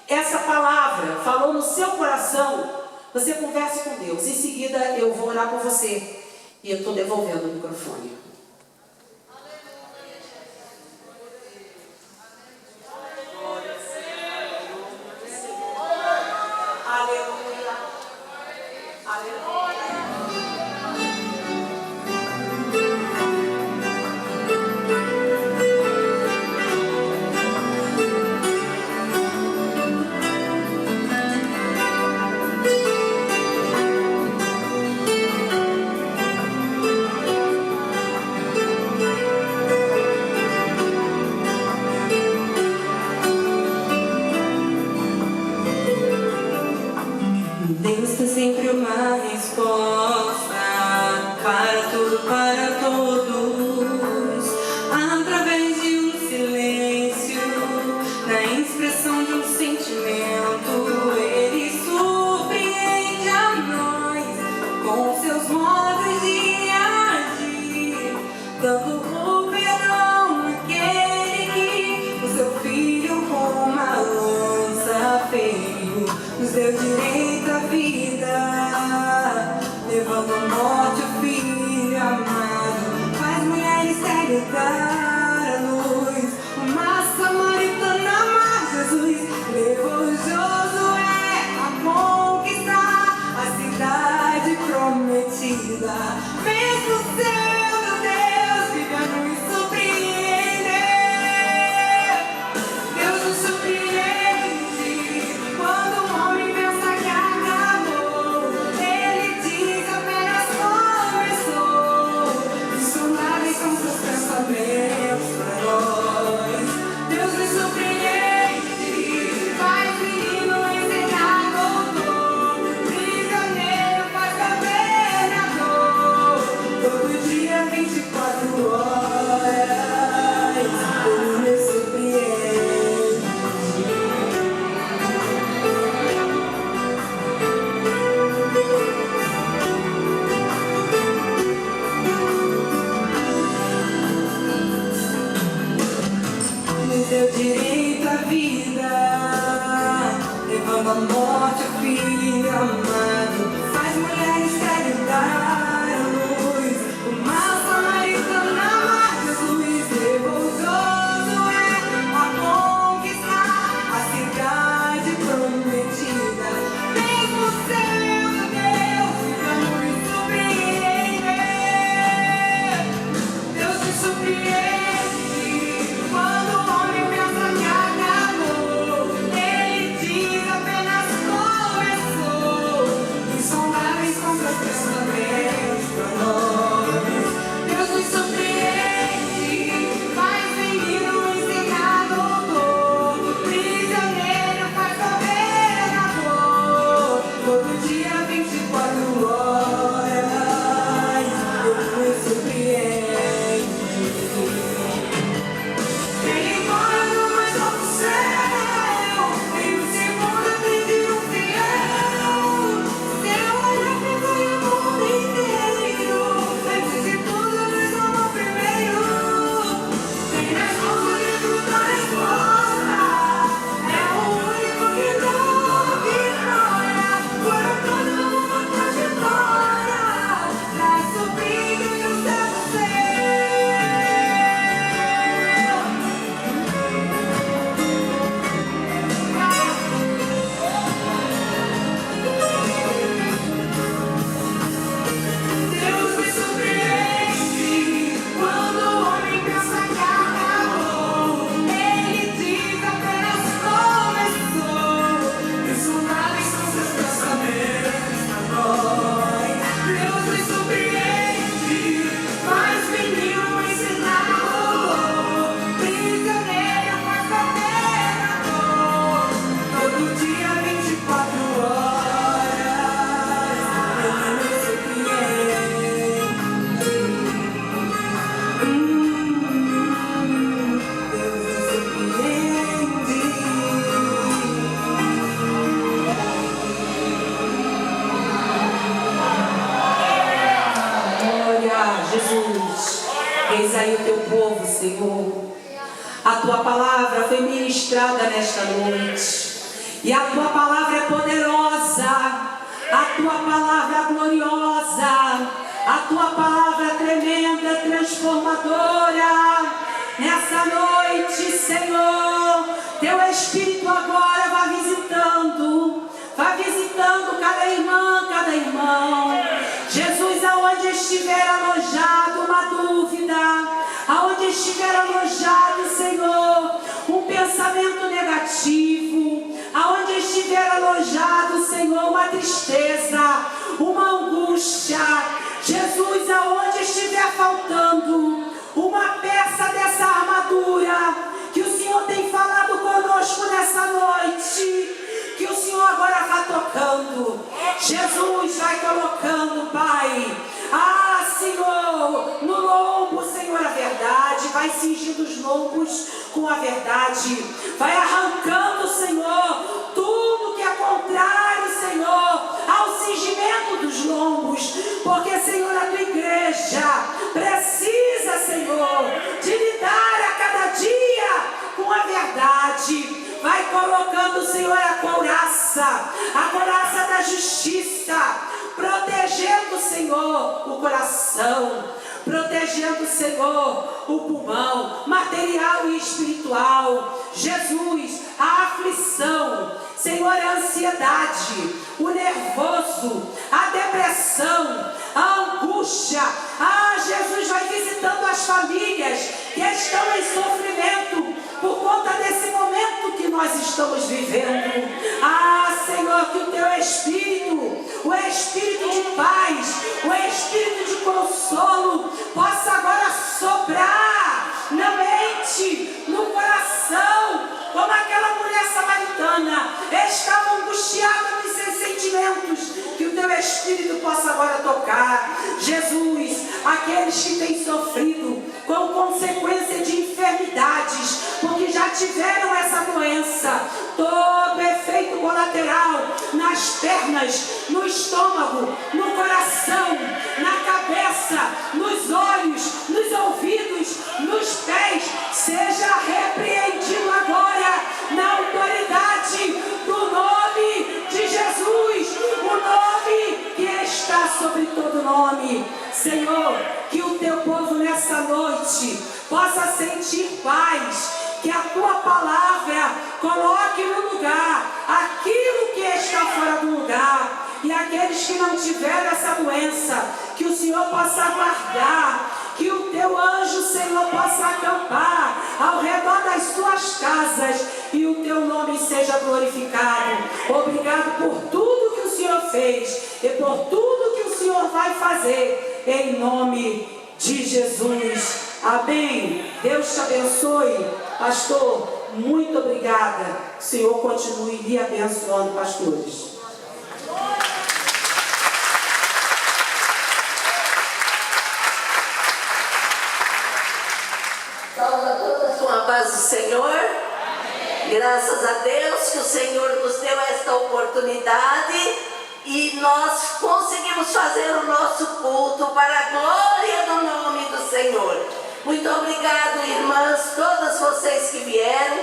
Speaker 1: essa palavra falou no seu coração, você converse com Deus. Em seguida, eu vou orar por você. E eu estou devolvendo o microfone.
Speaker 2: Deus tem sempre uma resposta para tudo, para todos, através de um silêncio, na expressão de um sentimento. Ele surpreende a nós com seus modos de agir, dando o perdão àquele que 24 horas, Ele me surpreende. Me deu direito à vida, levando a morte ao filho amado. Faz mulheres engravidar a luz. O mal samaritano ama Jesus. Revoltoso é a conquistar a cidade prometida. Mesmo sendo Deus, vamos nos surpreender. Deus nos surpreende quando o homem pensa que acabou. Ele diz apenas começou. Insondáveis são seus pensamentos pra nós. Deus nos surpreende, faz menino ensinar doutor, prisioneiro faz governador. Todo dia 24 horas, Deus nos surpreende. Ele mora no mais alto céu, em um segundo atende um fiel. Seu olhar percorre o mundo inteiro, antes de tudo nos amou primeiro. Tem nas mãos o livro da resposta, é o único que dá vitória. Por todo uma trajetória, traz subindo e o céu do céu. Deus me surpreende quando o homem pensa que acabou. Ele diz apenas começou. Insondáveis são seus pensamentos pra nós. Deus me surpreende, faz menino ensinar doutor, prisioneiro faz governador. Todo dia 24 horas, Ele me surpreende. Deus me surpreende.
Speaker 1: Glória a Jesus. Eis aí o teu povo, Senhor. A tua palavra foi ministrada nesta noite. E a tua palavra é poderosa. A tua palavra é gloriosa. A tua palavra é tremenda, transformadora. Nessa noite, Senhor, teu Espírito agora vai visitando cada irmã, cada irmão. Jesus, aonde estiver alojado uma dúvida, aonde estiver alojado, Senhor, um pensamento negativo, aonde estiver alojado, Senhor, uma tristeza, uma angústia, Jesus, aonde estiver faltando uma peça dessa armadura que o Senhor tem falado conosco nessa noite, que o Senhor agora vai tocando. Jesus vai colocando, Pai. Ah, Senhor, no lombo, Senhor, a verdade. Vai cingindo os lombos com a verdade. Vai arrancando, Senhor, tudo que é contrário, Senhor, ao cingimento dos lombos. Porque, Senhor, a tua igreja precisa, Senhor, de lidar a cada dia com a verdade. Vai colocando, Senhor, a couraça da justiça, protegendo, Senhor, o coração, protegendo, Senhor, o pulmão, material e espiritual. Jesus, a aflição, Senhor, a ansiedade, o nervoso, a depressão, a angústia. Ah, Jesus vai visitando as famílias que estão em sofrimento por conta desse momento que nós estamos vivendo. Ah, Senhor, que o teu Espírito, o Espírito de paz, o Espírito de consolo, possa agora soprar na mente, no coração, como aquela mulher samaritana estava angustiada nos seus sentimentos. Que o teu Espírito possa agora tocar. Jesus, aquele aqueles que têm sofrido com consequência de enfermidades, porque já tiveram essa doença, todo efeito colateral nas pernas, no estômago, no coração, na cabeça, nos olhos, nos ouvidos, nos pés, seja repreendido agora na autoridade do nome de Jesus, o nome que está sobre todo nome. Senhor, que o teu povo nessa noite possa sentir paz, que a tua palavra coloque no lugar aquilo que está fora do lugar. E aqueles que não tiveram essa doença, que o Senhor possa guardar, que o teu anjo, Senhor, possa acampar ao redor das suas casas e o teu nome seja glorificado. Obrigado por tudo que o Senhor fez e por tudo que o Senhor vai fazer, em nome de Jesus. Amém. Deus te abençoe. Pastor, muito obrigada. O Senhor continue lhe abençoando, pastores.
Speaker 3: Salve a todos com a paz do Senhor. Amém. Graças a Deus que o Senhor nos deu esta oportunidade e nós conseguimos fazer o nosso culto para a glória do nome do Senhor. Muito obrigado, irmãs, todas vocês que vieram.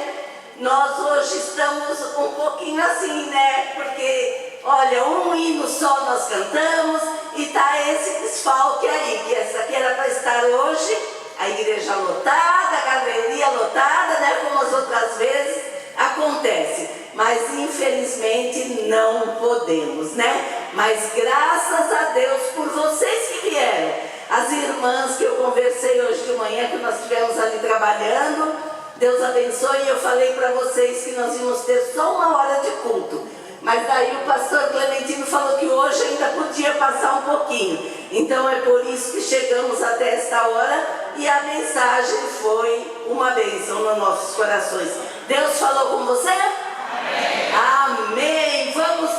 Speaker 3: Nós hoje estamos um pouquinho assim, né? Porque, olha, um hino só nós cantamos e tá esse desfalque aí, que essa aqui era para estar hoje, a igreja lotada, a galeria lotada, né? Como as outras vezes acontece. Mas infelizmente não podemos, né? Mas graças a Deus por vocês que vieram. As irmãs que eu conversei hoje de manhã, que nós estivemos ali trabalhando, Deus abençoe. Eu falei para vocês que nós íamos ter só 1 hora de culto. Mas daí o pastor Clementino falou que hoje ainda podia passar um pouquinho. Então é por isso que chegamos até esta hora e a mensagem foi uma bênção nos nossos corações. Deus falou com você? Amém. Amém. Vamos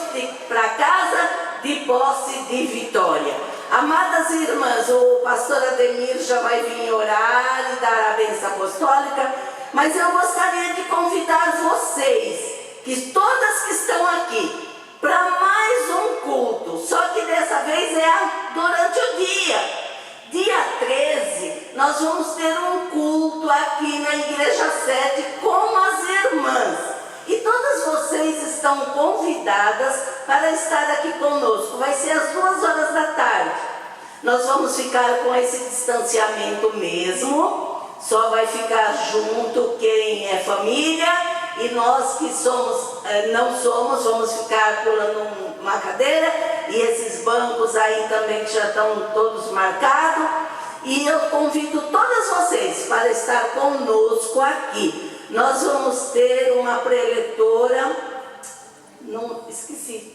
Speaker 3: para casa de posse de vitória. Amadas irmãs, o pastor Ademir já vai vir orar e dar a bênção apostólica, mas eu gostaria de convidar vocês, que todas que estão aqui, para mais um culto, só que dessa vez é durante o dia. Dia 13, nós vamos ter um culto aqui na Igreja 7 com as irmãs. E todas vocês estão convidadas para estar aqui conosco. Vai ser às 2 horas da tarde. Nós vamos ficar com esse distanciamento mesmo. Só vai ficar junto quem é família. E nós que somos, não somos, vamos ficar pulando uma cadeira. E esses bancos aí também que já estão todos marcados. E eu convido todas vocês para estar conosco aqui. Nós vamos ter uma preletora, não esqueci,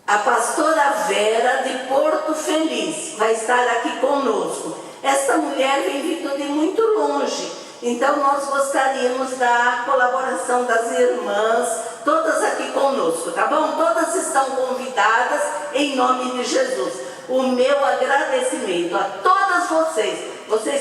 Speaker 3: a pastora Vera de Porto Feliz vai estar aqui conosco. Essa mulher vem vindo de muito longe, então nós gostaríamos da colaboração das irmãs, todas aqui conosco, tá bom? Todas estão convidadas em nome de Jesus. O meu agradecimento a todas vocês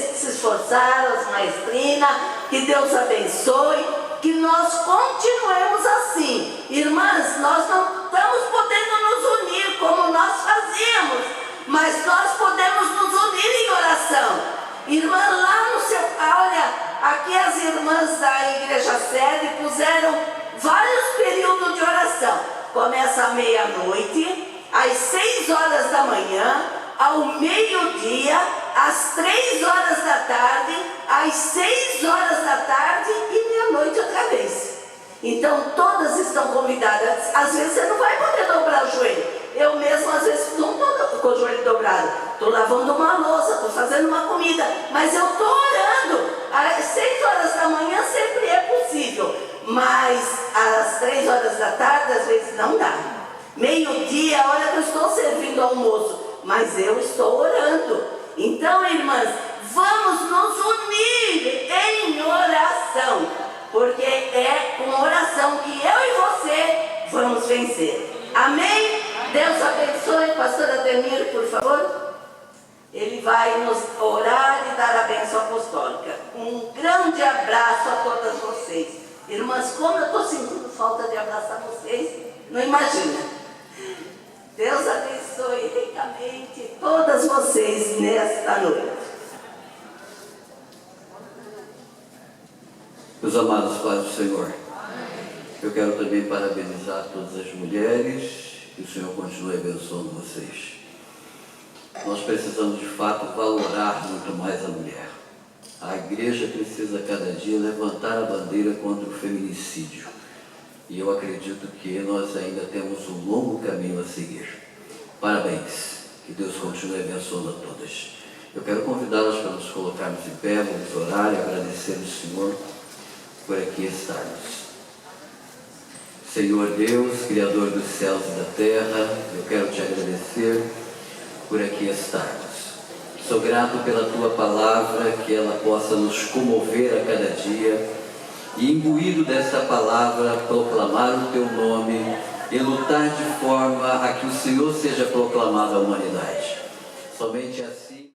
Speaker 3: que se esforçaram, as maestrinas, que Deus abençoe, que nós continuemos assim. Irmãs, nós não estamos podendo nos unir como nós fazíamos, mas nós podemos nos unir em oração. Irmã, lá no seu... Olha, aqui as irmãs da Igreja Sede puseram vários períodos de oração. Começa à meia-noite, às 6 horas da manhã, ao meio-dia, às 3 horas da tarde, às 6 horas da tarde e meia-noite outra vez. Então todas estão convidadas. Às vezes você não vai poder dobrar o joelho. Eu mesmo às vezes não estou com o joelho dobrado. Estou lavando uma louça, estou fazendo uma comida, mas eu estou orando. Às 6 horas da manhã sempre é possível, mas às 3 horas da tarde às vezes não dá. Meio-dia é a hora que eu estou servindo almoço, mas eu estou orando. Então, irmãs, vamos nos unir em oração, porque é com oração que eu e você vamos vencer. Amém? Deus abençoe, pastor Ademir, por favor. Ele vai nos orar e dar a bênção apostólica. Um grande abraço a todas vocês. Irmãs, como eu estou sentindo falta de abraçar vocês, não imagina. Deus abençoe ricamente todas vocês nesta noite.
Speaker 4: Meus amados pais do Senhor, eu quero também parabenizar todas as mulheres, que o Senhor continue abençoando vocês. Nós precisamos de fato valorar muito mais a mulher. A igreja precisa cada dia levantar a bandeira contra o feminicídio. E eu acredito que nós ainda temos um longo caminho a seguir. Parabéns, que Deus continue abençoando a todas. Eu quero convidá-las para nos colocarmos em pé, vamos orar e agradecer ao Senhor por aqui estarmos. Senhor Deus, Criador dos céus e da terra, eu quero te agradecer por aqui estarmos. Sou grato pela tua palavra, que ela possa nos comover a cada dia e, imbuído dessa palavra, proclamar o teu nome e lutar de forma a que o Senhor seja proclamado à humanidade. Somente assim